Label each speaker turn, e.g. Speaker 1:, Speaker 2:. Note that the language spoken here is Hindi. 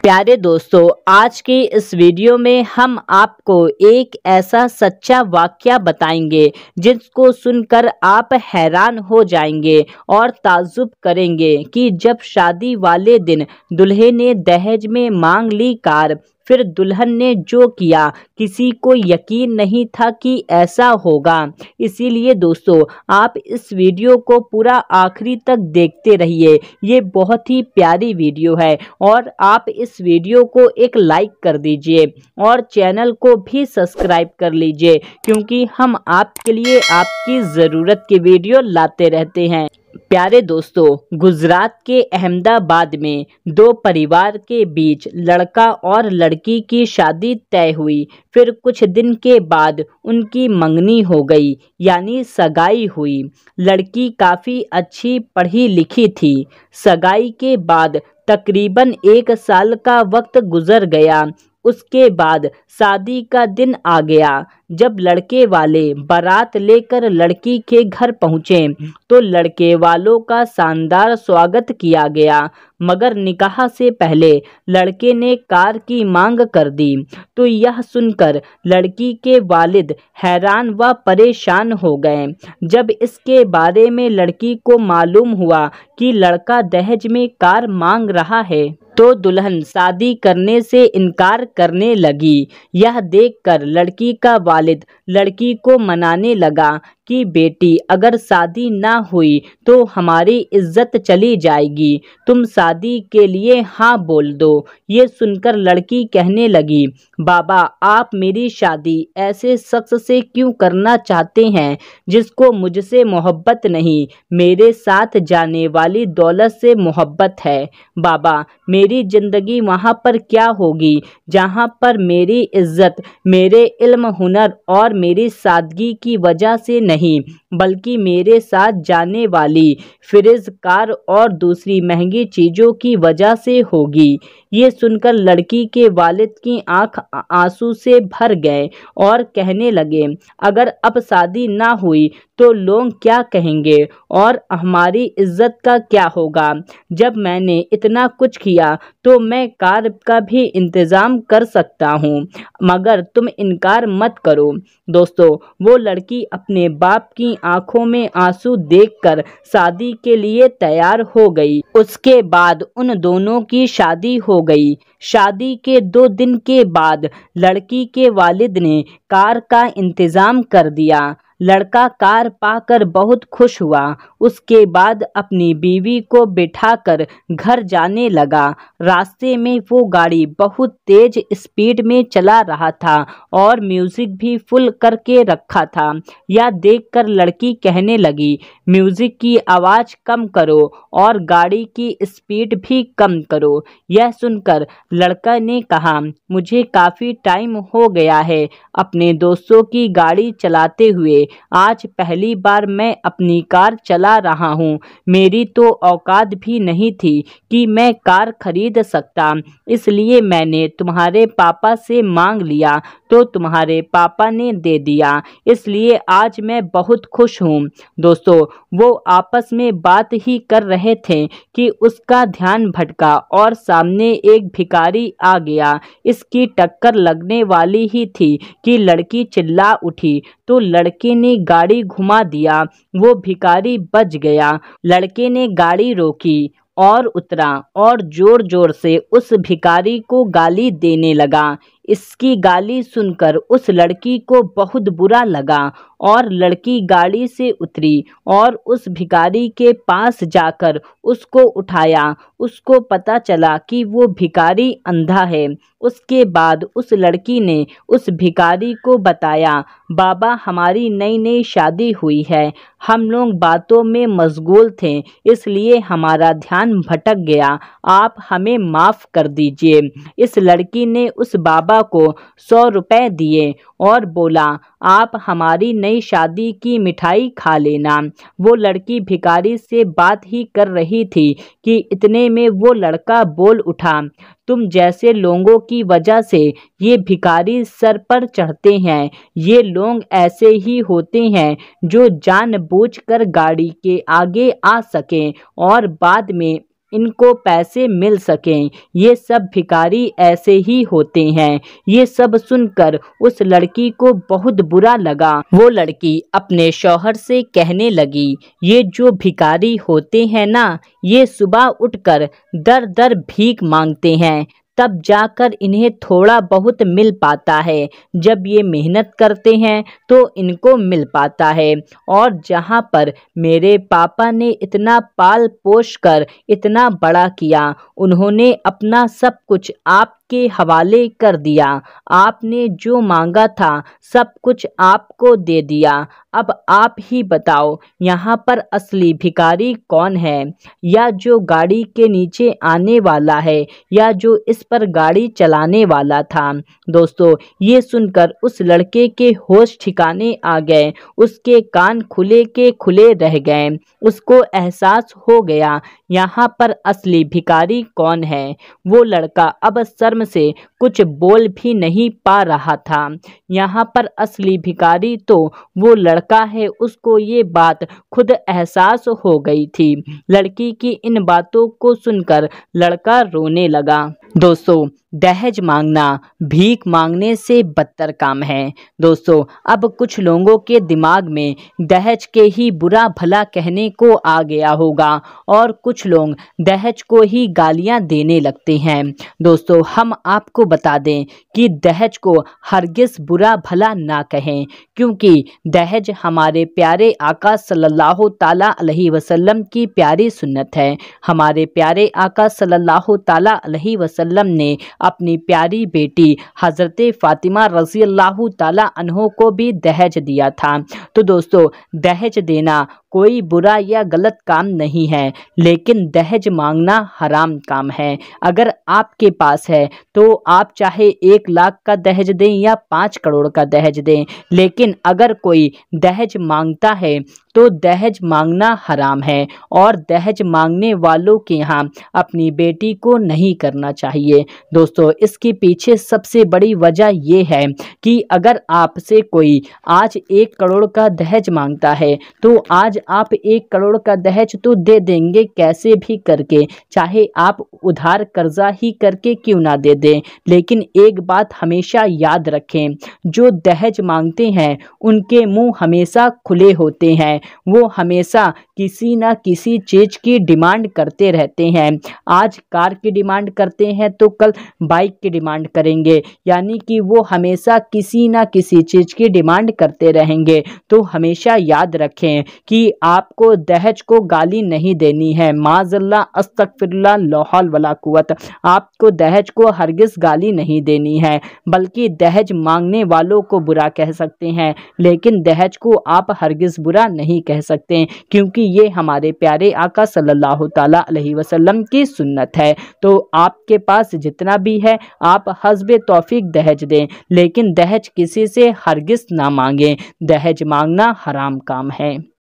Speaker 1: प्यारे दोस्तों, आज की इस वीडियो में हम आपको एक ऐसा सच्चा वाकया बताएंगे जिसको सुनकर आप हैरान हो जाएंगे और ताज्जुब करेंगे कि जब शादी वाले दिन दूल्हे ने दहेज में मांग ली कार, फिर दुल्हन ने जो किया किसी को यकीन नहीं था कि ऐसा होगा। इसीलिए दोस्तों, आप इस वीडियो को पूरा आखिरी तक देखते रहिए। ये बहुत ही प्यारी वीडियो है और आप इस वीडियो को एक लाइक कर दीजिए और चैनल को भी सब्सक्राइब कर लीजिए, क्योंकि हम आपके लिए आपकी ज़रूरत की वीडियो लाते रहते हैं। प्यारे दोस्तों, गुजरात के अहमदाबाद में दो परिवार के बीच लड़का और लड़की की शादी तय हुई। फिर कुछ दिन के बाद उनकी मंगनी हो गई, यानी सगाई हुई। लड़की काफ़ी अच्छी पढ़ी लिखी थी। सगाई के बाद तकरीबन 1 साल का वक्त गुजर गया। उसके बाद शादी का दिन आ गया। जब लड़के वाले बारात लेकर लड़की के घर पहुंचे तो लड़के वालों का शानदार स्वागत किया गया, मगर निकाह से पहले लड़के ने कार की मांग कर दी। तो यह सुनकर लड़की के वालिद हैरान व परेशान हो गए। जब इसके बारे में लड़की को मालूम हुआ कि लड़का दहेज में कार मांग रहा है तो दुल्हन शादी करने से इनकार करने लगी। यह देखकर लड़की का वालिद लड़की को मनाने लगा कि बेटी, अगर शादी ना हुई तो हमारी इज्जत चली जाएगी, तुम शादी के लिए हाँ बोल दो। ये सुनकर लड़की कहने लगी, बाबा, आप मेरी शादी ऐसे शख्स से क्यों करना चाहते हैं जिसको मुझसे मोहब्बत नहीं, मेरे साथ जाने वाली दौलत से मोहब्बत है। बाबा, मेरी ज़िंदगी वहाँ पर क्या होगी जहाँ पर मेरी इज्जत मेरे इल्म, हुनर और मेरी सादगी की वजह से नहीं, बल्कि मेरे साथ जाने वाली फ्रिज, कार और दूसरी महंगी चीज़ों की वजह से होगी। ये सुनकर लड़की के वालिद की आंख आंसू से भर गए और कहने लगे, अगर अब शादी ना हुई तो लोग क्या कहेंगे और हमारी इज्जत का क्या होगा। जब मैंने इतना कुछ किया तो मैं कार का भी इंतज़ाम कर सकता हूँ, मगर तुम इनकार मत करो। दोस्तों, वो लड़की अपने बाप की आंखों में आंसू देखकर शादी के लिए तैयार हो गई। उसके बाद उन दोनों की शादी हो गई। शादी के 2 दिन के बाद लड़की के वालिद ने कार का इंतज़ाम कर दिया। लड़का कार पाकर बहुत खुश हुआ। उसके बाद अपनी बीवी को बिठाकर घर जाने लगा। रास्ते में वो गाड़ी बहुत तेज स्पीड में चला रहा था और म्यूज़िक भी फुल करके रखा था। यह देखकर लड़की कहने लगी, म्यूज़िक की आवाज़ कम करो और गाड़ी की स्पीड भी कम करो। यह सुनकर लड़का ने कहा, मुझे काफ़ी टाइम हो गया है अपने दोस्तों की गाड़ी चलाते हुए, आज पहली बार मैं अपनी कार चला रहा हूँ। मेरी तो औकात भी नहीं थी कि मैं कार खरीद सकता, इसलिए मैंने तुम्हारे पापा से मांग लिया तो तुम्हारे पापा ने दे दिया, इसलिए आज मैं बहुत खुश हूँ। दोस्तों, वो आपस में बात ही कर रहे थे कि उसका ध्यान भटका और सामने एक भिखारी आ गया। इसकी टक्कर लगने वाली ही थी कि लड़की चिल्ला उठी तो लड़के ने गाड़ी घुमा दिया। वो भिखारी बच गया। लड़के ने गाड़ी रोकी और उतरा और जोर जोर से उस भिखारी को गाली देने लगा। इसकी गाली सुनकर उस लड़की को बहुत बुरा लगा और लड़की गाड़ी से उतरी और उस भिखारी के पास जाकर उसको उठाया। उसको पता चला कि वो भिखारी अंधा है। उसके बाद उस लड़की ने उस भिखारी को बताया, बाबा, हमारी नई नई शादी हुई है, हम लोग बातों में मशगूल थे, इसलिए हमारा ध्यान भटक गया, आप हमें माफ़ कर दीजिए। इस लड़की ने उस बाबा को 100 रुपए दिए और बोला, आप हमारी नई शादी की मिठाई खा लेना। वो लड़की भिखारी से बात ही कर रही थी कि इतने में वो लड़का बोल उठा, तुम जैसे लोगों की वजह से ये भिखारी सर पर चढ़ते हैं। ये लोग ऐसे ही होते हैं जो जानबूझकर गाड़ी के आगे आ सकें और बाद में इनको पैसे मिल सकें। ये सब भिखारी ऐसे ही होते हैं। ये सब सुनकर उस लड़की को बहुत बुरा लगा। वो लड़की अपने शौहर से कहने लगी, ये जो भिखारी होते हैं ना, ये सुबह उठकर दर दर भीख मांगते हैं, तब जाकर इन्हें थोड़ा बहुत मिल पाता है। जब ये मेहनत करते हैं तो इनको मिल पाता है। और जहाँ पर मेरे पापा ने इतना पाल पोष कर इतना बड़ा किया, उन्होंने अपना सब कुछ आपके हवाले कर दिया। आपने जो मांगा था सब कुछ आपको दे दिया। अब आप ही बताओ, यहाँ पर असली भिखारी कौन है? या जो गाड़ी के नीचे आने वाला है, या जो इस पर गाड़ी चलाने वाला था? दोस्तों, ये सुनकर उस लड़के के होश ठिकाने आ गए। उसके कान खुले के खुले रह गए। उसको एहसास हो गया यहाँ पर असली भिखारी कौन है। वो लड़का अब शर्म से कुछ बोल भी नहीं पा रहा था। यहाँ पर असली भिखारी तो वो लड़का है। उसको ये बात खुद एहसास हो गई थी। लड़की की इन बातों को सुनकर लड़का रोने लगा। दोस्तों, दहेज मांगना भीख मांगने से बदतर काम है। दोस्तों, अब कुछ लोगों के दिमाग में दहेज के ही बुरा भला कहने को आ गया होगा और कुछ लोग दहेज को ही गालियां देने लगते हैं। दोस्तों, हम आपको बता दें कि दहेज को हरगिज़ बुरा भला ना कहें, क्योंकि दहेज हमारे प्यारे आका सल्लल्लाहु ताला अलैहि वसल्लम की प्यारी सुन्नत है। हमारे प्यारे आका सल्लल्लाहु ताला अलैहि वसल्लम ने अपनी प्यारी बेटी हज़रत फ़ातिमा रज़ी अल्लाह ताला अन्हो को भी दहेज दिया था। तो दोस्तों, दहेज देना कोई बुरा या गलत काम नहीं है, लेकिन दहेज मांगना हराम काम है। अगर आपके पास है तो आप चाहे 1 लाख का दहेज दें या 5 करोड़ का दहेज दें, लेकिन अगर कोई दहेज मांगता है तो दहेज मांगना हराम है और दहेज मांगने वालों के यहाँ अपनी बेटी को नहीं करना चाहिए। दोस्तों, इसके पीछे सबसे बड़ी वजह ये है कि अगर आपसे कोई आज 1 करोड़ का दहेज मांगता है तो आज आप 1 करोड़ का दहेज तो दे देंगे कैसे भी करके, चाहे आप उधार कर्जा ही करके क्यों ना दे दें। लेकिन एक बात हमेशा याद रखें, जो दहेज मांगते हैं उनके मुंह हमेशा खुले होते हैं। वो हमेशा किसी ना किसी चीज़ की डिमांड करते रहते हैं। आज कार की डिमांड करते हैं तो कल बाइक की डिमांड करेंगे, यानी कि वो हमेशा किसी ना किसी चीज़ की डिमांड करते रहेंगे। तो हमेशा याद रखें कि आपको दहेज को गाली नहीं देनी है। माज़ल्ला अस्तगफिरुल्लाह ला हौल वला कुव्वत। आपको दहेज को हरगिज़ गाली नहीं देनी है, बल्कि दहेज मांगने वालों को बुरा कह सकते हैं, लेकिन दहेज को आप हरगिज़ बुरा नहीं कह सकते, क्योंकि ये हमारे प्यारे आका सल्लल्लाहु ताला अलैहि वसल्लम की सुन्नत है। तो आपके पास जितना भी है आप हस्बे तौफीक दहेज दें, लेकिन दहेज किसी से हरगिज़ ना मांगें। दहेज मांगना हराम काम है।